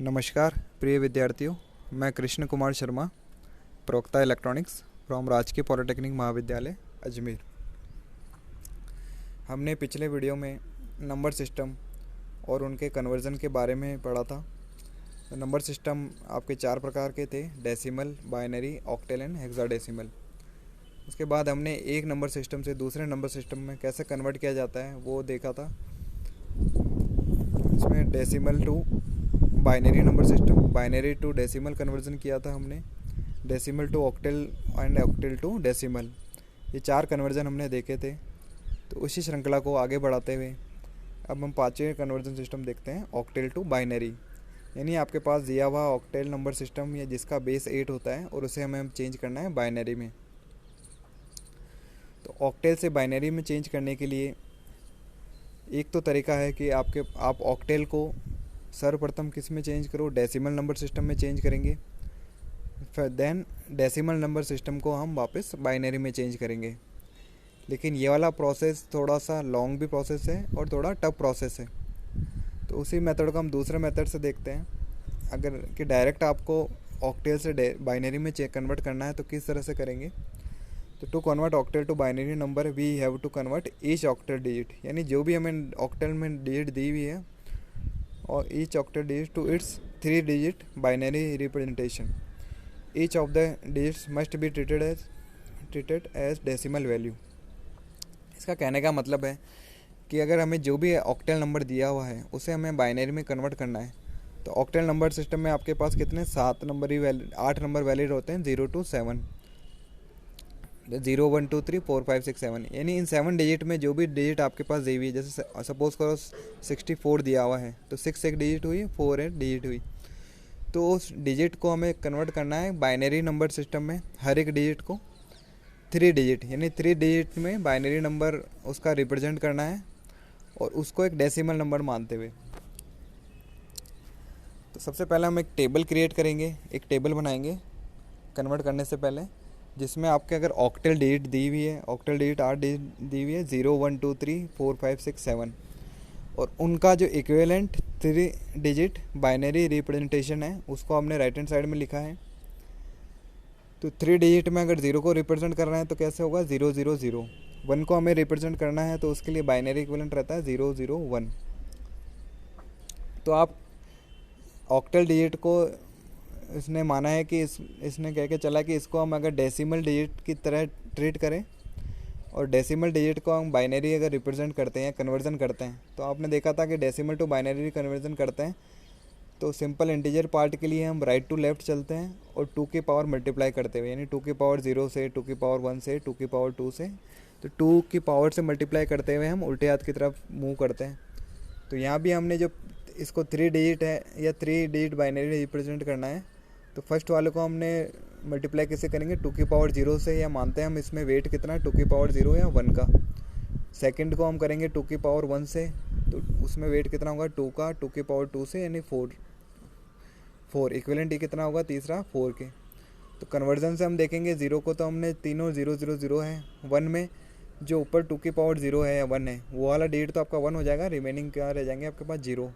नमस्कार प्रिय विद्यार्थियों, मैं कृष्ण कुमार शर्मा, प्रवक्ता इलेक्ट्रॉनिक्स फ्रॉम राजकीय पॉलिटेक्निक महाविद्यालय अजमेर। हमने पिछले वीडियो में नंबर सिस्टम और उनके कन्वर्जन के बारे में पढ़ा था। नंबर सिस्टम आपके 4 प्रकार के थे: decimal, binary, octal and hexadecimal. उसके बाद हमने एक नंबर सिस्टम से दूसरे नंबर सिस्टम में कैसे कन्वर्ट किया जाता है वो देखा था। इसमें decimal to binary number system, binary to decimal conversion किया था हमने, decimal to octal and octal to decimal. ये 4 कन्वर्जन हमने देखे थे। तो उसी श्रृंखला को आगे बढ़ाते हुए अब हम 5वें कन्वर्जन सिस्टम देखते हैं, ऑक्टल टू बाइनरी। यानी आपके पास दिया हुआ ऑक्टल नंबर सिस्टम या जिसका बेस 8 होता है और उसे हमें चेंज करना है बाइनरी में। तो ऑक्टल से बाइनरी में चेंज करने के लिए एक तो तरीका है कि आप ऑक्टल को सर्वप्रथम किस में चेंज करो, डेसिमल नंबर सिस्टम में चेंज करेंगे। फिर देन डेसिमल नंबर सिस्टम को हम वापस बाइनरी में चेंज करेंगे। लेकिन ये वाला प्रोसेस थोड़ा सा लॉन्ग भी प्रोसेस है और थोड़ा टफ प्रोसेस है। तो उसी मेथड को हम दूसरे मेथड से देखते हैं। अगर कि डायरेक्ट आपको ऑक्टल से बाइनरी में कन्वर्ट करना है तो किस तरह से करेंगे। तो to convert octal to binary number we have to convert each octal digit, यानी जो भी हमें ऑक्टल में डिजिट दी हुई है और each octal digit to its 3-digit binary representation. Each of the digits must be treated as decimal value. इसका कहने का मतलब है कि अगर हमें जो भी ऑक्टल नंबर दिया हुआ है उसे हमें बाइनरी में कन्वर्ट करना है। तो ऑक्टल नंबर सिस्टम में आपके पास कितने 8 नंबर वैलिड होते हैं, 0 to 7, 0 1 2 3 4 5 6 7। यानी इन 7 डिजिट में जो भी डिजिट आपके पास दी हुई है, जैसे सपोज करो 64 दिया हुआ है तो 6 एक डिजिट हुई, 4 एक डिजिट हुई। तो उस डिजिट को हमें कन्वर्ट करना है बाइनरी नंबर सिस्टम में, हर एक डिजिट को 3 डिजिट, यानी 3 डिजिट में बाइनरी नंबर उसका रिप्रेजेंट करना है और उसको एक डेसिमल नंबर मानते हुए। तो सबसे पहले हम एक टेबल क्रिएट करेंगे, एक टेबल बनाएंगे कन्वर्ट करने से पहले, जिसमें आपके अगर ऑक्टल डिजिट दी हुई है, ऑक्टल डिजिट 8 डिजिट दी हुई है, 0 1 2 3 4 5 6 7, और उनका जो इक्विवेलेंट 3 डिजिट बाइनरी रिप्रेजेंटेशन है उसको हमने राइट हैंड साइड में लिखा है। तो 3 डिजिट में अगर 0 को रिप्रेजेंट कर रहे हैं तो कैसे होगा, 0 0 0। 1 को हमें रिप्रेजेंट करना है तो उसके लिए बाइनरी इक्विवेलेंट रहता है 0 0 1। तो आप ऑक्टल डिजिट को इसने माना है कि इसने कह के चला कि इसको हम अगर डेसिमल डिजिट की तरह ट्रीट करें और डेसिमल डिजिट को हम बाइनरी अगर रिप्रेजेंट करते हैं, कन्वर्जन करते हैं, तो आपने देखा था कि डेसिमल टू बाइनरी कन्वर्जन करते हैं तो सिंपल इंटीजर पार्ट के लिए हम राइट टू लेफ्ट चलते हैं और 2 की पावर मल्टीप्लाई करते हुए, यानी 2 की पावर 0 से, 2 की पावर 1 से, 2 की पावर 2 से, तो 2 की पावर से मल्टीप्लाई करते हुए हम उल्टे हाथ की तरफ मूव करते हैं। तो यहाँ भी हमने जो इसको 3 डिजिट है या 3 डिजिट बाइनरी रिप्रेजेंट करना है, तो फर्स्ट वाले को हमने मल्टीप्लाई कैसे करेंगे, 2 की पावर 0 से, या मानते हैं हम इसमें वेट कितना है 2 की पावर 0 या 1 का। सेकंड को हम करेंगे 2 की पावर 1 से, तो उसमें वेट कितना होगा 2 का, 2 की पावर 2 से, यानी 4 इक्विवेलेंट ही कितना होगा तीसरा 4 के। तो कन्वर्जन से हम देखेंगे 0 को तो हमने तीनों 0 0 0 है, 1 में जो ऊपर 2 की पावर 0 है या 1 है वो वाला डिजिट तो आपका 1 हो जाएगा, रिमेनिंग क्या रह जाएंगे आपके पास 0।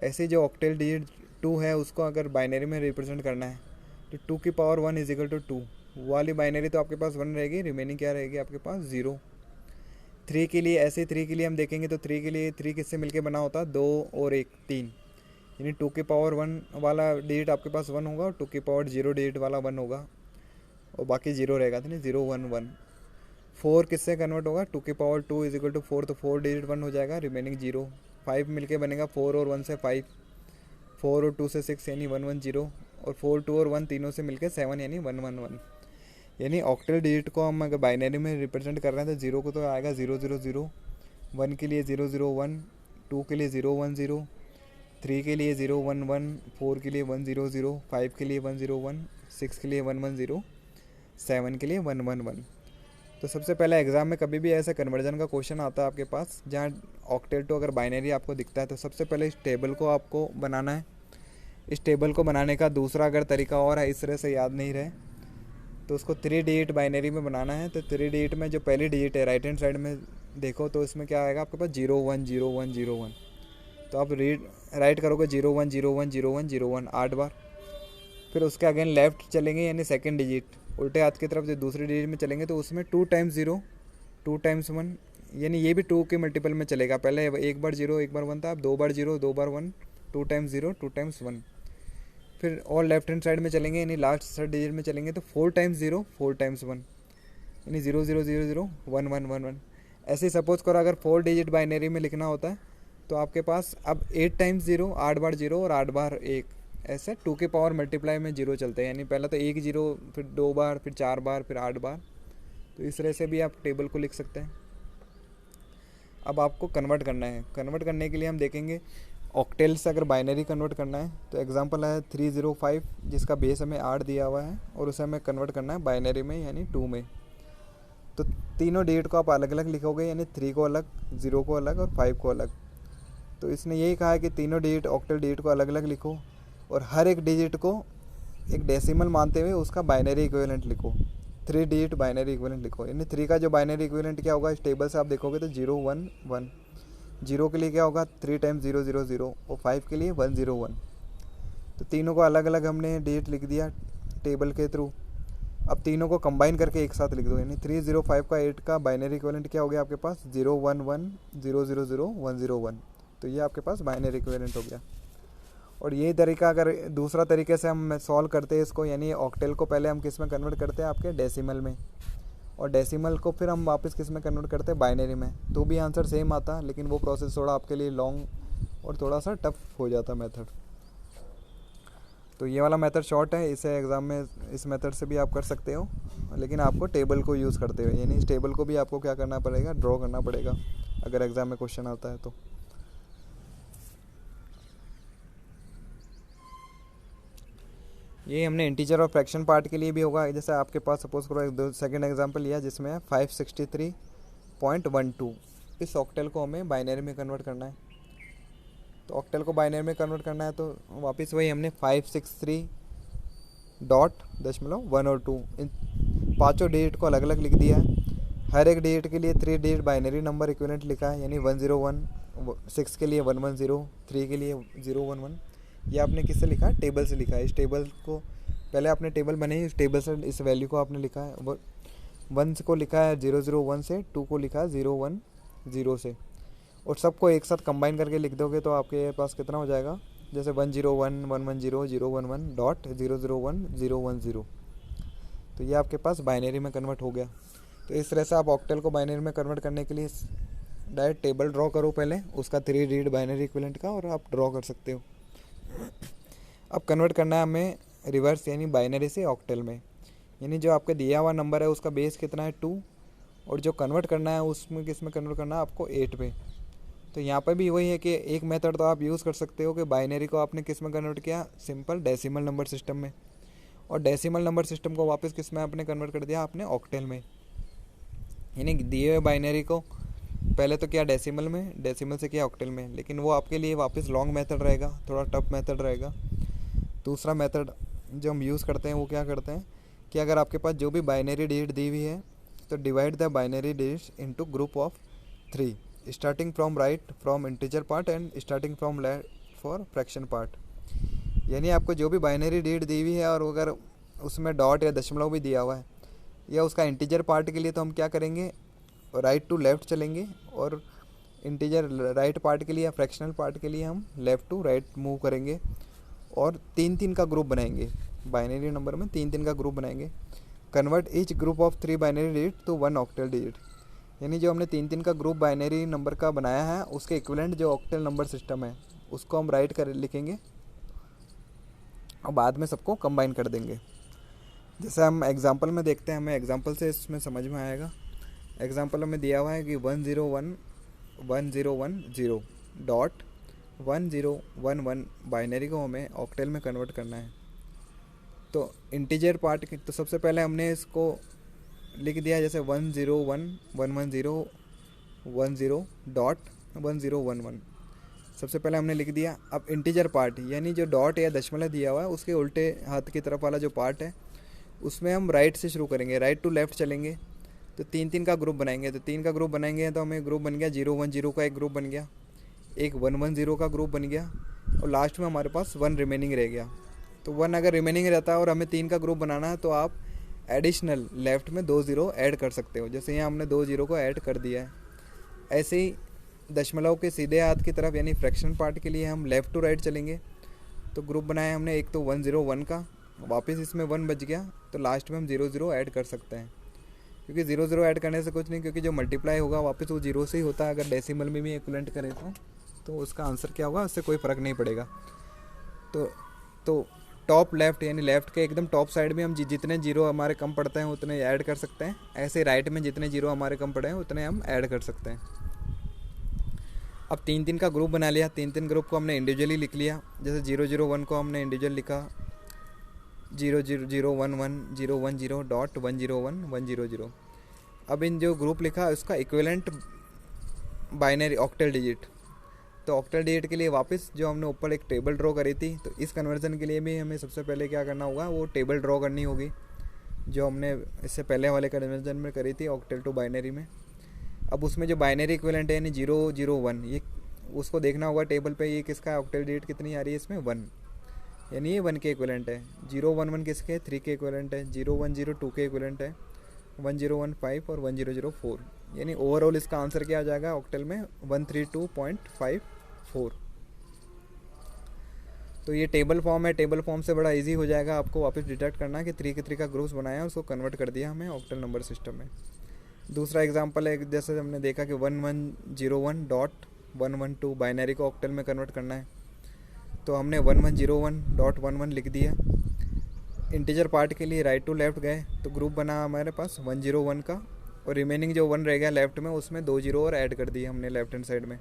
ऐसे जो ऑक्टल डिजिट 2 है उसको अगर बाइनरी में रिप्रेजेंट करना है तो 2 की पावर 1 इज इक्वल टू 2, वो वाली बाइनरी तो आपके पास 1 रहेगी, रिमेनिंग क्या रहेगी आपके पास 0। 3 के लिए ऐसे 3 के लिए हम देखेंगे तो 3 के लिए 3 किससे मिलके बना होता है 2 और 1 3, यानी 2 की पावर 1 वाला डिजिट आपके पास 1 होगा और 2 की पावर 0 डिजिट वाला 1 होगा और बाकी 0 रहेगा, तो नहीं 0 1 1। 4 किससे कन्वर्ट होगा 2 की पावर 2 इज इक्वल टू 4, तो 4 डिजिट 1 हो जाएगा, रिमेनिंग 0। 5 मिलके बनेगा 4 और 1 से 5, 4 और 2 से 6 यानी 1 1 0, और 4 2 और 1 तीनों से मिलके 7 यानी 1 1 1। यानी ऑक्टल डिजिट को हम अगर बाइनरी में रिप्रेजेंट कर रहे हैं तो 0 को तो आएगा 0 0 0, 1 के लिए 0 0 1, 2 के लिए 0 1 0, 3 के लिए 0 1 1, 4 के लिए 1 0 0, 5 के लिए 1 0 1, 6 के लिए 1 1 0, 7 के लिए 1 1 1। तो सबसे पहले एग्ज़ाम में कभी भी ऐसा कन्वर्जन का क्वेश्चन आता है आपके पास जहाँ ऑक्टल टू अगर बाइनरी आपको दिखता है तो सबसे पहले इस टेबल को आपको बनाना है। इस टेबल को बनाने का दूसरा अगर तरीका और है, इस तरह से याद नहीं रहे तो उसको 3 डिजिट बाइनरी में बनाना है। तो 3 डिजिट में जो पहली डिजिट है राइट हैंड साइड में देखो तो इसमें क्या आएगा आपके पास 0 1 0 1 0 1। तो आप राइट करोगे 01010101 8 बार। फिर उसके अगेन लेफ्ट चलेंगे यानी सेकंड डिजिट उल्टे हाथ की तरफ से दूसरी डिजिट में चलेंगे तो उसमें 2 टाइम्स 0 2 टाइम्स 1, यानी ये भी 2 के मल्टीपल में चलेगा। पहले एक बार 0 एक बार 1 था, अब 2 बार 0 2 बार 1, 2 टाइम्स 0 2 टाइम्स 1। फिर और लेफ्ट हैंड साइड में चलेंगे यानी लास्ट थर्ड डिजिट में चलेंगे तो 4 टाइम्स 0 4 टाइम्स 1, यानी 0 0 0 0 1 1 1 1। ऐसे सपोज करो अगर 4 डिजिट बाइनरी में लिखना होता है तो आपके पास अब 8 टाइम्स 0 8 बार 0 और 8 बार 1, ऐसे 2 के पावर मल्टीप्लाई में 0 चलते हैं, यानी पहला तो 1 0 फिर 2 बार फिर 4 बार फिर 8 बार। तो इस तरह से भी आप टेबल को लिख सकते हैं। अब आपको कन्वर्ट करना है। कन्वर्ट करने के लिए हम देखेंगे ऑक्टेल से अगर बाइनरी कन्वर्ट करना है तो एग्जांपल है 305 जिसका बेस हमें 8 दिया हुआ है और उसे हमें कन्वर्ट करना है बाइनरी में यानी 2 में। तो तीनों डिजिट को आप अलग अलग लिखोगे यानी 3 को अलग, 0 को अलग और 5 को अलग। तो इसने यही कहा है कि तीनों डिजिट ऑक्टेल डिजिट को अलग अलग लिखो और हर एक डिजिट को एक डेसिमल मानते हुए उसका बाइनरी इक्विवेलेंट लिखो। 3 डिजिट बाइनरी इक्विवेलेंट लिखो, यानी 3 का जो बाइनरी इक्विवेलेंट क्या होगा इस टेबल से आप देखोगे तो 0 1 1। 0 के लिए क्या होगा 3 टाइम्स 0 0 0 और 5 के लिए 1 0 1। तो तीनों को अलग अलग हमने डिजिट लिख दिया टेबल के थ्रू। अब तीनों को कंबाइन करके एक साथ लिख दो, यानी 305 का 8 का बाइनरी इक्विवेलेंट क्या हो गया आपके पास 0 1 1 0 0 0 1 0 1। तो ये आपके पास बाइनरी इक्विवेलेंट हो गया। और ये तरीका अगर दूसरा तरीके से हम सॉल्व करते हैं इसको, यानी ऑक्टेल को पहले हम किस में कन्वर्ट करते हैं आपके डेसिमल में, और डेसिमल को फिर हम वापस किस में कन्वर्ट करते हैं बाइनरी में, तो भी आंसर सेम आता, लेकिन वो प्रोसेस थोड़ा आपके लिए लॉन्ग और थोड़ा सा टफ हो जाता मेथड। तो ये वाला मेथड शॉर्ट है, इसे एग्ज़ाम में इस मेथड से भी आप कर सकते हो, लेकिन आपको टेबल को यूज़ करते हुए, यानी इस टेबल को भी आपको क्या करना पड़ेगा ड्रॉ करना पड़ेगा अगर एग्ज़ाम में क्वेश्चन आता है तो। ये हमने इंटीजर और फ्रैक्शन पार्ट के लिए भी होगा। जैसे आपके पास सपोज करो एक सेकंड एग्जांपल लिया जिसमें है 563.12। इस ऑक्टेल को हमें बाइनरी में कन्वर्ट करना है। तो ऑक्टेल को बाइनरी में कन्वर्ट करना है तो वापस वही हमने 563.1 और 2 इन पाँचों डिजिट को अलग अलग लिख दिया है। हर एक डिजिट के लिए 3 डिजिट बाइनरी नंबर इक्विवेलेंट लिखा है, यानी 101, 6 के लिए 110, 3 के लिए 011। ये आपने किससे लिखा है टेबल से लिखा है। इस टेबल को पहले आपने टेबल बनाई, इस टेबल से इस वैल्यू को आपने लिखा है। 1 को लिखा है 001 से, 2 को लिखा है 010 से, और सबको एक साथ कंबाइन करके लिख दोगे तो आपके पास कितना हो जाएगा, जैसे 101 110 011 डॉट 001 010। तो ये आपके पास बाइनरी में कन्वर्ट हो गया। तो इस तरह से आप ऑक्टेल को बाइनरी में कन्वर्ट करने के लिए डायरेक्ट टेबल ड्रॉ करो पहले उसका 3 डिजिट बाइनरी इक्विवेलेंट का, और आप ड्रॉ कर सकते हो। अब कन्वर्ट करना है हमें रिवर्स यानी बाइनरी से ऑक्टेल में, यानी जो आपका दिया हुआ नंबर है उसका बेस कितना है 2, और जो कन्वर्ट करना है उसमें किस में कन्वर्ट करना है आपको 8 पे। तो यहाँ पर भी वही है कि एक मेथड तो आप यूज़ कर सकते हो कि बाइनरी को आपने किस में कन्वर्ट किया, सिंपल डेसिमल नंबर सिस्टम में, और डेसिमल नंबर सिस्टम को वापस किस में आपने कन्वर्ट कर दिया आपने ऑक्टेल में। यानी दिए हुए बाइनरी को पहले तो किया डेसिमल में, डेसिमल से किया ऑक्टेल में, लेकिन वो आपके लिए वापस लॉन्ग मेथड रहेगा, थोड़ा टफ मेथड रहेगा। दूसरा मेथड जो हम यूज़ करते हैं वो क्या करते हैं कि अगर आपके पास जो भी बाइनरी डिजिट दी हुई है तो divide the binary digits into group of 3 starting from right from integer part and starting from left for fraction part. यानी आपको जो भी बाइनरी डिजिट दी हुई है और अगर उसमें डॉट या दशमलव भी दिया हुआ है, या उसका इंटीजर पार्ट के लिए तो हम क्या करेंगे राइट टू लेफ़्ट चलेंगे, और इंटीजर राइट पार्ट के लिए या फ्रैक्शनल पार्ट के लिए हम लेफ़्ट टू राइट मूव करेंगे, और 3-3 का ग्रुप बनाएंगे। बाइनरी नंबर में 3-3 का ग्रुप बनाएंगे। Convert each group of 3 binary digit to 1 octal digit, यानी जो हमने 3-3 का ग्रुप बाइनरी नंबर का बनाया है उसके इक्विवेलेंट जो ऑक्टेल नंबर सिस्टम है उसको हम राइट कर लिखेंगे और बाद में सबको कंबाइन कर देंगे। जैसे हम एग्जांपल में देखते हैं, हमें एग्जांपल से इसमें समझ में आएगा। एग्जांपल में दिया हुआ है कि 101 1010 डॉट 1011 बाइनरी को हमें ऑक्टेल में कन्वर्ट करना है। तो इंटीजर पार्ट तो सबसे पहले हमने इसको लिख दिया, जैसे 101 110 10 डॉट 1011 सबसे पहले हमने लिख दिया। अब इंटीजर पार्ट यानी जो डॉट या दशमलव दिया हुआ है उसके उल्टे हाथ की तरफ वाला जो पार्ट है उसमें हम राइट से शुरू करेंगे, राइट टू लेफ़्ट चलेंगे। तो 3-3 का ग्रुप बनाएंगे, तो 3 का ग्रुप बनाएंगे तो हमें ग्रुप बन गया 010 का एक ग्रुप बन गया, एक 110 का ग्रुप बन गया और लास्ट में हमारे पास 1 रिमेनिंग रह गया। तो 1 अगर रिमेनिंग रहता है और हमें 3 का ग्रुप बनाना है तो आप एडिशनल लेफ़्ट में 2 ज़ीरो ऐड कर सकते हो। जैसे यहाँ हमने 2 ज़ीरो को ऐड कर दिया है। ऐसे ही दशमलव के सीधे हाथ की तरफ यानी फ्रैक्शन पार्ट के लिए हम लेफ़्ट टू राइट चलेंगे। तो ग्रुप बनाया हमने एक तो 101 का, वापस इसमें 1 बच गया तो लास्ट में हम 00 ऐड कर सकते हैं। क्योंकि 00 ऐड करने से कुछ नहीं, क्योंकि जो मल्टीप्लाई होगा वापस वो 0 से ही होता है। अगर डेसिमल में भी इक्विवेलेंट करें तो उसका आंसर क्या होगा, उससे कोई फ़र्क नहीं पड़ेगा। तो टॉप लेफ़्ट यानी लेफ़्ट के एकदम टॉप साइड में हम जितने जीरो हमारे कम पड़ते हैं उतने ऐड कर सकते हैं। ऐसे राइट में जितने जीरो हमारे कम पड़े हैं उतने हम ऐड कर सकते हैं। अब 3-3 का ग्रुप बना लिया। 3-3 ग्रुप को हमने इंडिविजुअली लिख लिया। जैसे 001 को हमने इंडिविजुअल लिखा 00011 010.101 100। अब इन जो ग्रुप लिखा उसका इक्विवेलेंट बाइनरी ऑक्टल डिजिट। तो ऑक्टल डिजिट के लिए वापस जो हमने ऊपर एक टेबल ड्रॉ करी थी, तो इस कन्वर्जन के लिए भी हमें सबसे पहले क्या करना होगा, वो टेबल ड्रॉ करनी होगी जो हमने इससे पहले वाले कन्वर्जन में करी थी ऑक्टल टू बाइनरी में। अब उसमें जो बाइनरी इक्विवेलेंट है यानी 001, ये उसको देखना होगा टेबल पे, ये किसका है, ऑक्टल डिजिट कितनी आ रही है इसमें 1, यानी ये 1 के इक्विवेलेंट है। 011 किसके 3 के इक्विवेलेंट है, 0102 2 के इक्विवेलेंट है, 1015 और 1004, यानी ओवरऑल इसका आंसर क्या आ जाएगा ऑक्टल में 132.54। तो ये टेबल फॉर्म है। टेबल फॉर्म से बड़ा इजी हो जाएगा आपको वापस डिटेक्ट करना कि 3 के 3 का ग्रुप्स बनाया है, उसको कन्वर्ट कर दिया हमें ऑक्टल नंबर सिस्टम में। दूसरा एग्जांपल है, जैसे हमने देखा कि 1101.112 बाइनरी को ऑक्टल में कन्वर्ट करना है, तो हमने 1101.11 लिख दिया। इंटीजर पार्ट के लिए राइट टू लेफ़्ट गए तो ग्रुप बना हमारे पास 101 का, और रिमेनिंग जो 1 रह गया लेफ़्ट में उसमें 2 जीरो और ऐड कर दिए हमने लेफ्ट हैंड साइड में।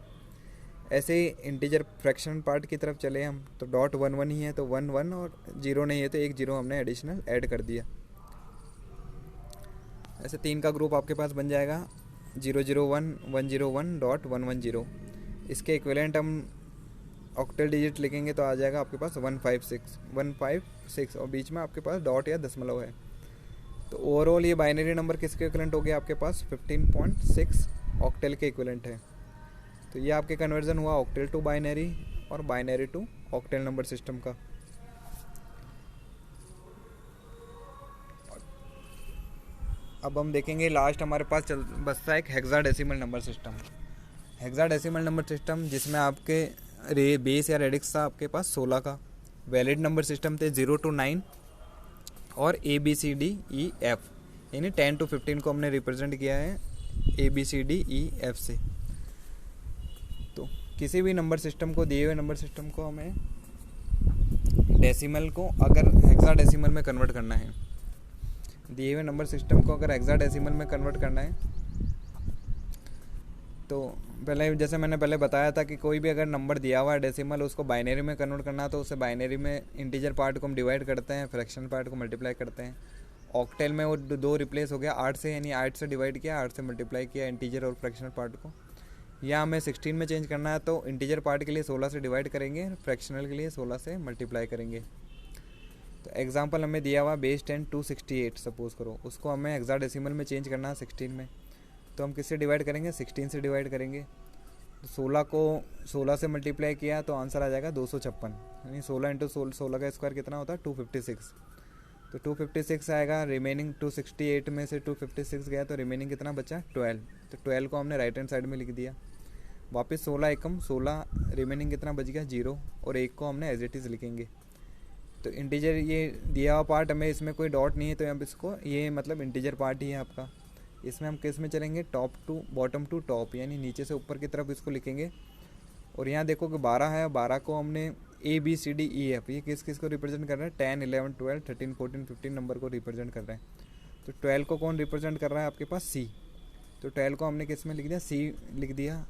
ऐसे ही इंटीजर फ्रैक्शन पार्ट की तरफ चले हम, तो .11 ही है तो 1 1 और 0 नहीं है तो 1 0 हमने एडिशनल ऐड कर दिया। ऐसे 3 का ग्रुप आपके पास बन जाएगा 001 101.110। इसके इक्विवेलेंट हम ऑक्टल डिजिट लिखेंगे तो आ जाएगा आपके पास 156 और बीच में आपके पास डॉट या दशमलव है। तो ओवरऑल ये बाइनरी नंबर किसके इक्विवेलेंट हो गया आपके पास 15.6 ऑक्टल के इक्विवेलेंट है। तो ये आपके कन्वर्जन हुआ ऑक्टल टू बाइनरी और binary to octal number system का। अब हम देखेंगे लास्ट हमारे पास बचता है एक hexadecimal number system. Hexadecimal number system जिसमें आपके बेस या रेडिक्स था आपके पास 16 का। वैलिड नंबर सिस्टम थे 0 to 9 और ABCDEF, यानी 10 to 15 को हमने रिप्रेजेंट किया है ABCDEF से। तो किसी भी नंबर सिस्टम को, दिए हुए नंबर सिस्टम को हमें डेसिमल को अगर हेक्साडेसिमल में कन्वर्ट करना है, दिए हुए नंबर सिस्टम को अगर हेक्साडेसिमल में कन्वर्ट करना है तो पहले जैसे मैंने पहले बताया था कि कोई भी अगर नंबर दिया हुआ है डेसिमल, उसको बाइनरी में कन्वर्ट करना तो उसे बाइनरी में इंटीजर पार्ट को हम डिवाइड करते हैं, फ्रैक्शन पार्ट को मल्टीप्लाई करते हैं। ऑक्टेल में वो 2 रिप्लेस हो गया 8 से, यानी 8 से डिवाइड किया, 8 से मल्टीप्लाई किया इंटीजर और फ्रैक्शनल पार्ट को। या हमें 16 में चेंज करना है तो इंटीजर पार्ट के लिए 16 से डिवाइड करेंगे, फ्रैक्शनल के लिए 16 से मल्टीप्लाई करेंगे। तो एग्जांपल हमें दिया हुआ बेस 10 268 सपोज करो, उसको हमें हेक्साडेसिमल में चेंज करना है 16 में, तो हम किससे डिवाइड करेंगे 16 से डिवाइड करेंगे। तो 16 को 16 से मल्टीप्लाई किया तो आंसर आ जाएगा 256, यानी 16 इंटू 16 का स्क्वायर कितना होता है 256। तो 256 आएगा, रिमेनिंग 268 में से 256 गया तो रिमेनिंग कितना बचा 12। तो 12 को हमने राइट हैंड साइड में लिख दिया। वापस 16 एकम 16, रिमेनिंग कितना बच गया 0, और 1 को हमने एज इट इज़ लिखेंगे। तो इंटीजर ये दिया हुआ पार्ट हमें इसमें कोई डॉट नहीं है तो हम इसको, ये मतलब इंटीजर पार्ट ही है आपका। इसमें हम किस में चलेंगे top to bottom to top, यानी नीचे से ऊपर की तरफ इसको लिखेंगे। और यहाँ देखो कि 12 है, 12 को हमने ABCDEF, ये किस किस को रिप्रेजेंट कर रहे हैं 10 11 12 13 14 15 नंबर को रिप्रेजेंट कर रहे हैं। तो 12 को कौन रिप्रेजेंट कर रहा है आपके पास C, तो 12 को हमने किस में लिख दिया C लिख दिया।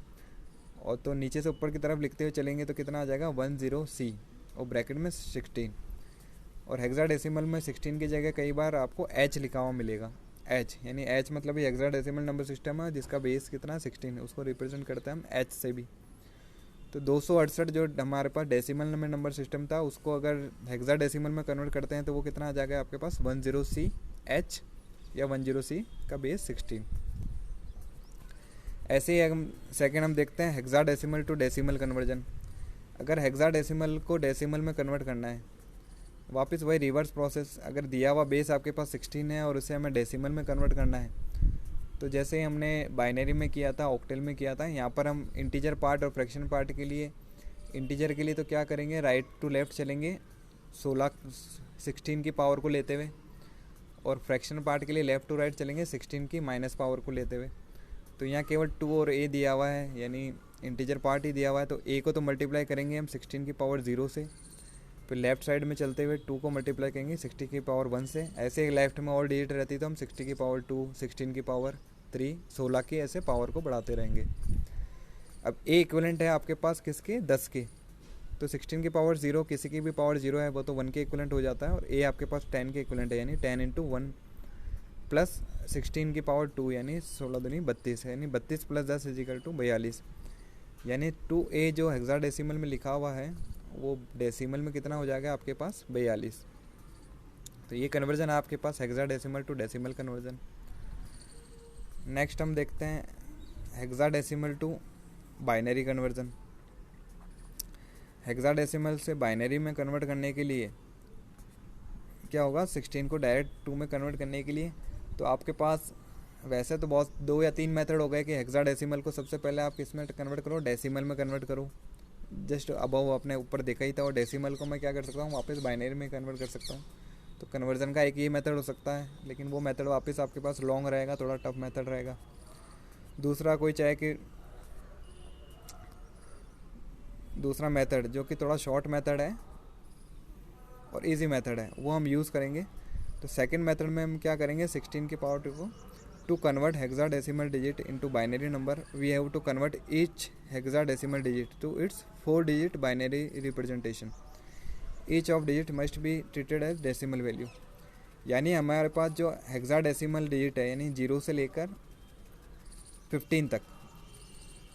और तो नीचे से ऊपर की तरफ लिखते हुए चलेंगे तो कितना आ जाएगा 10C और ब्रैकेट में 16। और हेक्साडेसिमल में 16 की जगह कई बार आपको H लिखा हुआ मिलेगा, H यानी H मतलब ये हेक्साडेसिमल नंबर सिस्टम है जिसका बेस कितना 16 है, उसको रिप्रेजेंट करते हैं हम H से भी। तो 268 जो हमारे पास डेसिमल में नंबर सिस्टम था उसको अगर हेक्साडेसिमल में कन्वर्ट करते हैं तो वो कितना आ जाएगा आपके पास 10C H या 10C का बेस 16। ऐसे ही हम सेकेंड हम देखते हैं हेक्साडेसिमल टू डेसिमल कन्वर्जन। अगर हेक्साडेसिमल को डेसिमल में कन्वर्ट करना है, वापस वही रिवर्स प्रोसेस। अगर दिया हुआ बेस आपके पास 16 है और उसे हमें डेसिमल में कन्वर्ट करना है, तो जैसे हमने बाइनरी में किया था, ऑक्टल में किया था, यहाँ पर हम इंटीजर पार्ट और फ्रैक्शन पार्ट के लिए, इंटीजर के लिए तो क्या करेंगे, राइट टू लेफ़्ट चलेंगे 16 की पावर को लेते हुए, और फ्रैक्शन पार्ट के लिए लेफ़्ट टू राइट चलेंगे 16 की माइनस पावर को लेते हुए। तो यहाँ केवल 2 और a दिया हुआ है, यानी इंटीजर पार्ट ही दिया हुआ है, तो a को तो मल्टीप्लाई करेंगे हम 16 की पावर 0 से, फिर लेफ़्ट साइड में चलते हुए 2 को मल्टीप्लाई करेंगे 60 की पावर 1 से। ऐसे लेफ़्ट में और डिजिट रहती तो हम 60 की पावर 2, 16 की पावर 3, 16 की, ऐसे पावर को बढ़ाते रहेंगे। अब a इक्विवेलेंट है आपके पास किसके, 10 के, तो 16 की पावर 0, किसी की भी पावर 0 है वो तो 1 के इक्विवेलेंट हो जाता है, और a आपके पास 10 के इक्विवेलेंट है, यानी 10 इंटू 1 प्लस 16 की पावर 2, यानी 16 दूनी 32 है, यानी 32 प्लस 10 इजिकल टू 42, यानी 2a जो हेक्साडेसिमल में लिखा हुआ है वो डेसिमल में कितना हो जाएगा आपके पास, 42। तो ये कन्वर्जन है आपके पास hexadecimal to decimal conversion. Next हम देखते हैं hexadecimal to binary conversion. Hexadecimal से बाइनरी में कन्वर्ट करने के लिए क्या होगा, 16 को डायरेक्ट 2 में कन्वर्ट करने के लिए तो आपके पास वैसे तो बहुत 2 या 3 मेथड हो गए कि हेक्साडेसिमल को सबसे पहले आप किस में कन्वर्ट करो, डेसिमल में कन्वर्ट करो। जस्ट अबव आपने ऊपर देखा ही था, और डेसिमल को मैं क्या कर सकता हूँ, वापस बाइनरी में कन्वर्ट कर सकता हूँ। तो कन्वर्जन का एक ही मेथड हो सकता है, लेकिन वो मेथड वापस आपके पास लॉन्ग रहेगा, थोड़ा टफ मेथड रहेगा। दूसरा कोई चाहे कि दूसरा मेथड जो कि थोड़ा शॉर्ट मेथड है और इजी मेथड है, वो हम यूज़ करेंगे। तो सेकंड मेथड में हम क्या करेंगे, 16 की पावर 2 को to convert hexadecimal digit into binary number we have to convert each hexadecimal digit to its 4 digit binary representation. Each of digit must be treated as decimal value. यानी हमारे पास जो hexadecimal digit है, यानी 0 से लेकर 15 तक,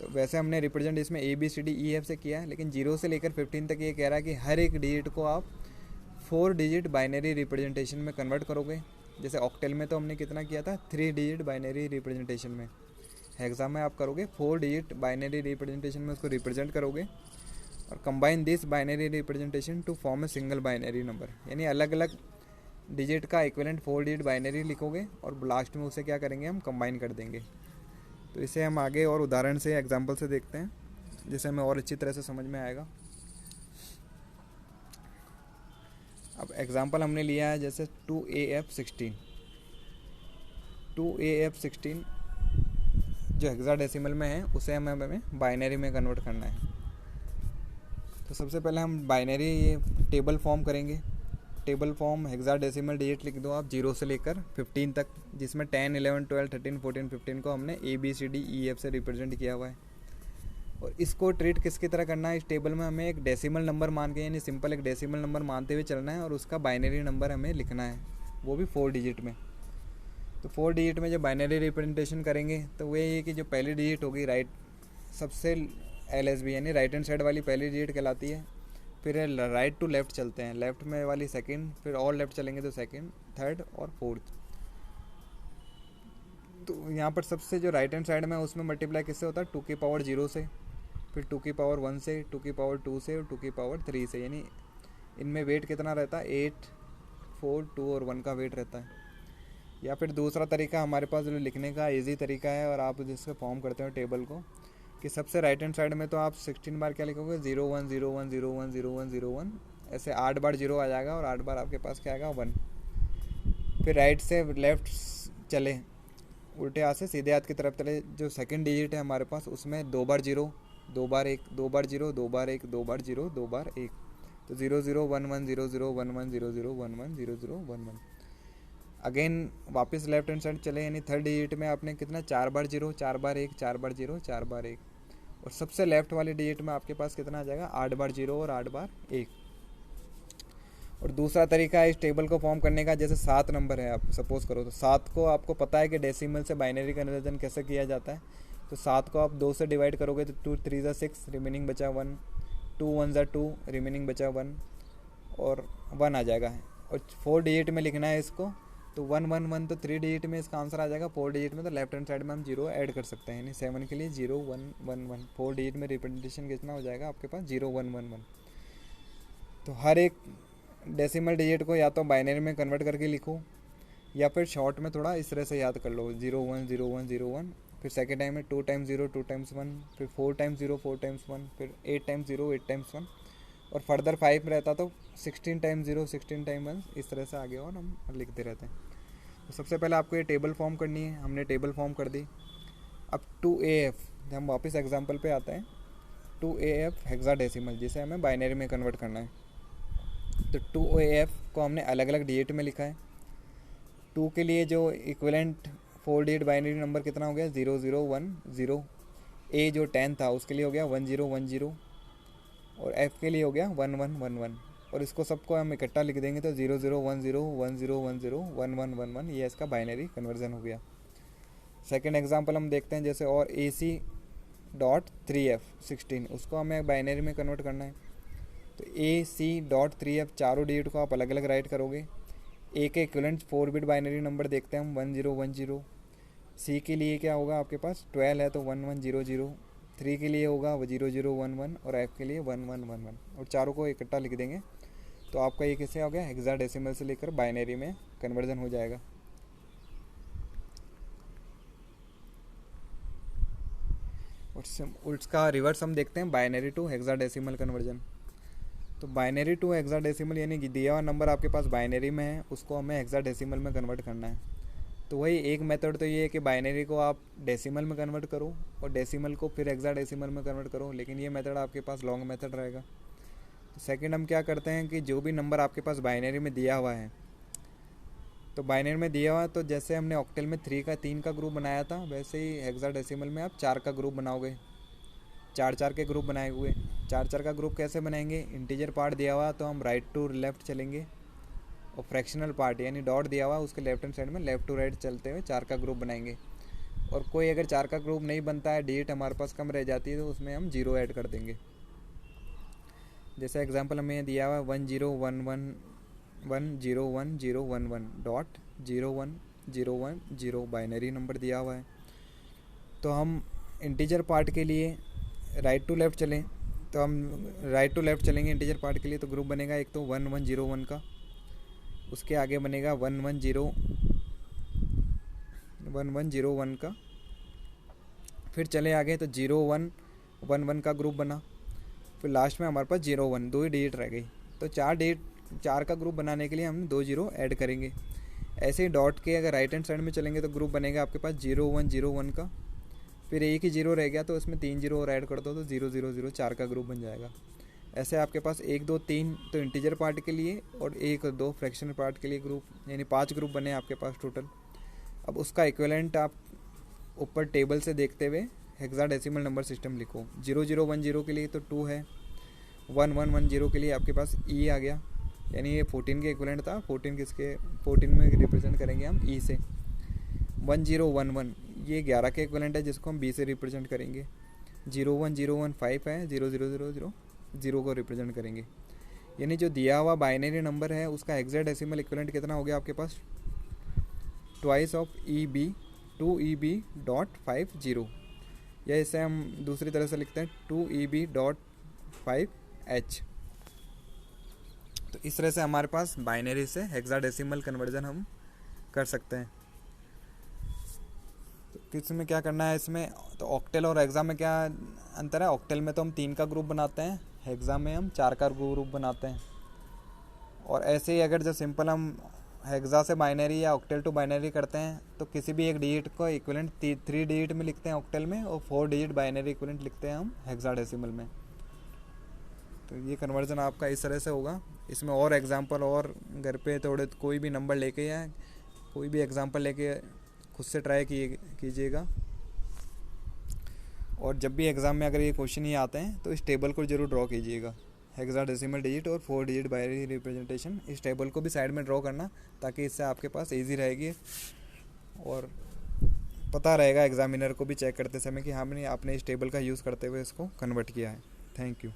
तो वैसे हमने रिप्रेजेंट इसमें ABCDEF से किया है, लेकिन 0 से लेकर 15 तक ये कह रहा है कि हर एक डिजिट को आप 4 डिजिट बाइनरी रिप्रेजेंटेशन में कन्वर्ट करोगे। जैसे ऑक्टेल में तो हमने कितना किया था, 3 डिजिट बाइनरी रिप्रेजेंटेशन में। हेक्सा में आप करोगे 4 डिजिट बाइनरी रिप्रेजेंटेशन में उसको रिप्रेजेंट करोगे, और combine this binary representation to form a single binary number. यानी अलग अलग डिजिट का इक्विवेलेंट 4 डिजिट बाइनरी लिखोगे और लास्ट में उसे क्या करेंगे, हम कंबाइन कर देंगे। तो इसे हम आगे और उदाहरण से, एग्जाम्पल से देखते हैं, जिससे हमें और अच्छी तरह से समझ में आएगा। अब एग्जाम्पल हमने लिया है जैसे 2AF16 जो हेक्साडेसिमल में है, उसे हमें बाइनरी में कन्वर्ट करना है। तो सबसे पहले हम बाइनरी ये टेबल फॉर्म करेंगे। टेबल फॉर्म हेक्साडेसिमल डिजिट लिख दो आप 0 से लेकर 15 तक, जिसमें 10, 11, 12, 13, 14, 15 को हमने ABCDEF से रिप्रेजेंट किया हुआ है। और इसको ट्रीट किसकी तरह करना है, इस टेबल में हमें एक डेसिमल नंबर मान के, यानी सिंपल एक डेसिमल नंबर मानते हुए चलना है, और उसका बाइनरी नंबर हमें लिखना है, वो भी 4 डिजिट में। तो 4 डिजिट में जो बाइनरी रिप्रेजेंटेशन करेंगे तो वो ये कि जो पहली डिजिट होगी राइट सबसे LSB, यानी राइट हैंड साइड वाली पहली डिजिट कहलाती है। फिर राइट टू लेफ़्ट चलते हैं, लेफ़्ट में वाली सेकंड, फिर और लेफ़्ट चलेंगे तो सेकंड, थर्ड और फोर्थ। तो यहाँ पर सबसे जो राइट हैंड साइड में उसमें मल्टीप्लाई किससे होता है, 2 की पावर 0 से, फिर 2 की पावर 1 से, 2 की पावर 2 से, और 2 की पावर 3 से। यानी इनमें वेट कितना रहता है, 8, 4, 2 और 1 का वेट रहता है। या फिर दूसरा तरीका हमारे पास जो लिखने का इजी तरीका है, और आप जिससे फॉर्म करते हो टेबल को, कि सबसे राइट हैंड साइड में तो आप 16 बार क्या लिखोगे, 0 1 0 1 0 1 0 1 0 1, ऐसे 8 बार 0 आ जाएगा, और 8 बार आपके पास क्या आएगा, 1। फिर राइट से लेफ़्ट चले, उल्टे हाथ से सीधे हाथ की तरफ चले, जो सेकंड डिजिट है हमारे पास उसमें 2 बार 0, 2 बार 1, 2 बार 0, 2 बार 1, 2 बार 0, 2 बार 1, तो 0 0 1 1 0 0 1 1 0 0 1 1 0 0 1 1। अगेन वापस लेफ्ट हैंड साइड चले, यानी थर्ड डिजिट में आपने कितना, 4 बार 0, 4 बार 1, 4 बार 0, 4 बार 1, और सबसे लेफ्ट वाली डिजिट में आपके पास कितना आ जाएगा, 8 बार 0 और 8 बार 1। और दूसरा तरीका है इस टेबल को फॉर्म करने का, जैसे 7 नंबर है आप सपोज करो, तो 7 को आपको पता है कि डेसिमल से बाइनरी कन्वर्जन कैसे किया जाता है। तो 7 को आप 2 से डिवाइड करोगे तो 2 3 ज़ा 6, रिमेनिंग बचा 1, 2 1 ज़ा 2, रिमेनिंग बचा 1, और 1 आ जाएगा। और 4 डिजिट में लिखना है इसको, तो 111 तो 3 डिजिट में इसका आंसर आ जाएगा, 4 डिजिट में तो लेफ्ट हैंड साइड में हम 0 ऐड कर सकते हैं, यानी 7 के लिए 0111, 4 डिजिट में रिप्रेजेंटेशन कितना हो जाएगा आपके पास 0111। तो हर एक डेसिमल डिजिट को या तो बाइनरी में कन्वर्ट करके लिखो या फिर शॉर्ट में थोड़ा इस तरह से याद कर लो, 010101, फिर सेकेंड टाइम में 2 टाइम्स 0 2 टाइम्स 1, फिर 4 टाइम्स 0 4 टाइम्स 1, फिर 8 टाइम्स 0 8 टाइम्स 1, और फर्दर 5 रहता तो 16 टाइम्स 0 16 टाइम 1, इस तरह से आगे और हम लिखते रहते हैं। तो सबसे पहले आपको ये टेबल फॉर्म करनी है, हमने टेबल फॉर्म कर दी। अब 2AF, हम वापस एग्जांपल पे आते हैं, 2AF हेक्साडेसिमल जिसे हमें बाइनरी में कन्वर्ट करना है। तो 2AF को हमने अलग अलग डिजिट में लिखा है। 2 के लिए जो इक्विवेलेंट 4 डिजिट बाइनरी नंबर कितना हो गया 0010, A जो 10 था उसके लिए हो गया 1010, और F के लिए हो गया 1111, और इसको सबको हम इकट्ठा लिख देंगे तो 001010101111, ये इसका बाइनरी कन्वर्जन हो गया। सेकेंड एग्जांपल हम देखते हैं, जैसे और AC.3F16, उसको हमें बाइनरी में कन्वर्ट करना है। तो AC.3F चारों डिजिट को आप अलग अलग राइट करोगे। A के इक्विवेलेंट 4 बिट बाइनरी नंबर देखते हैं हम 1010। C के लिए क्या होगा आपके पास 12 है तो 1100, 3 के लिए होगा 0011, और F के लिए 1111, और चारों को इकट्ठा लिख देंगे तो आपका ये कैसे हो गया हेक्साडेसिमल से लेकर बाइनरी में कन्वर्जन हो जाएगा। और उसका रिवर्स हम देखते हैं, बाइनरी टू हेक्साडेसिमल कन्वर्जन। तो बाइनरी टू हेक्साडेसिमल यानी कि दिया हुआ नंबर आपके पास बाइनरी में है, उसको हमें हेक्साडेसिमल में कन्वर्ट करना है। तो वही एक मेथड तो ये है कि बाइनरी को आप डेसिमल में कन्वर्ट करो और डेसिमल को फिर हेक्साडेसिमल में कन्वर्ट करो, लेकिन ये मेथड आपके पास लॉन्ग मेथड रहेगा। तो सेकंड हम क्या करते हैं कि जो भी नंबर आपके पास बाइनरी में दिया हुआ है, तो बाइनरी में दिया हुआ है तो जैसे हमने ऑक्टल में 3 का ग्रुप बनाया था, वैसे ही हेक्साडेसिमल में आप 4 का ग्रुप बनाओगे। 4 के ग्रुप बनाए हुए, 4 का ग्रुप कैसे बनाएंगे, इंटीजर पार्ट दिया हुआ तो हम राइट टू लेफ्ट चलेंगे, और फ्रैक्शनल पार्ट यानी डॉट दिया हुआ उसके लेफ्ट हैंड साइड में लेफ्ट टू राइट चलते हुए 4 का ग्रुप बनाएंगे। और कोई अगर 4 का ग्रुप नहीं बनता है, डिजिट हमारे पास कम रह जाती है, तो उसमें हम 0 ऐड कर देंगे। जैसे एग्जांपल हमें दिया हुआ 1011101011.010110 बाइनरी नंबर दिया हुआ है। तो हम इंटीजर पार्ट के लिए राइट टू लेफ्ट चलें, तो हम राइट टू लेफ्ट चलेंगे इंटीजर पार्ट के लिए, तो ग्रुप बनेगा एक तो 1101 का, उसके आगे बनेगा 1101 का, फिर चले आगे तो 0111 का ग्रुप बना, फिर लास्ट में हमारे पास 01, 2 ही डिजिट रह गई। तो 4 का ग्रुप बनाने के लिए हम 2 0 ऐड करेंगे। ऐसे ही डॉट के अगर राइट हैंड साइड में चलेंगे तो ग्रुप बनेगा आपके पास 0101 का, फिर एक ही 0 रह गया तो इसमें 3 0 और ऐड कर दो तो 000 4 का ग्रुप बन जाएगा। ऐसे आपके पास 1 2 3 तो इंटीजर पार्ट के लिए और 1 2 फ्रैक्शनल पार्ट के लिए ग्रुप, यानी 5 ग्रुप बने आपके पास टोटल। अब उसका इक्विवेलेंट आप ऊपर टेबल से देखते हुए हेक्साडेसिमल नंबर सिस्टम लिखो। 0010 के लिए तो 2 है, 1110 के लिए आपके पास E आ गया, यानी ये 14 के इक्विवेलेंट था। 14 में रिप्रेजेंट करेंगे हम E से। 1011 ये 11 के इक्विवेलेंट है जिसको हम B से रिप्रेजेंट करेंगे। 0101 5 है, 0000 को रिप्रेजेंट करेंगे। यानी जो दिया हुआ बाइनरी नंबर है उसका हेक्साडेसिमल इक्विवेलेंट कितना हो गया आपके पास, ट्वाइस ऑफ EB 2EB.50, या इसे हम दूसरी तरह से लिखते हैं 2EB.5H। तो इस तरह से हमारे पास बाइनरी से हेक्साडेसिमल कन्वर्जन हम कर सकते हैं। तो किस में क्या करना है इसमें, तो ऑक्टेल और हेक्सा में क्या अंतर है, ऑक्टेल में तो हम 3 का ग्रुप बनाते हैं, हेक्सा में हम 4 का ग्रुप बनाते हैं। और ऐसे ही अगर जो सिंपल हम हेक्सा से बाइनरी या ऑक्टेल टू बाइनरी करते हैं तो किसी भी एक डिजिट को इक्विवेलेंट 3 डिजिट में लिखते हैं ऑक्टेल में, और 4 डिजिट बाइनरी इक्विवेलेंट लिखते हैं हम हेक्साडेसिमल में। तो ये कन्वर्जन आपका इस तरह से होगा। इसमें और एग्जांपल और घर पे थोड़े कोई भी नंबर लेके या कोई भी एग्जांपल लेके खुद से ट्राई कीजिएगा। और जब भी एग्ज़ाम में अगर ये क्वेश्चन ही आते हैं तो इस टेबल को ज़रूर ड्रॉ कीजिएगा, हेक्साडेसिमल डिजिट और 4 डिजिट बाइनरी रिप्रेजेंटेशन। इस टेबल को भी साइड में ड्रॉ करना ताकि इससे आपके पास इजी रहेगी और पता रहेगा एग्जामिनर को भी चेक करते समय कि हाँ मैंने आपने इस टेबल का यूज़ करते हुए इसको कन्वर्ट किया है। Thank you.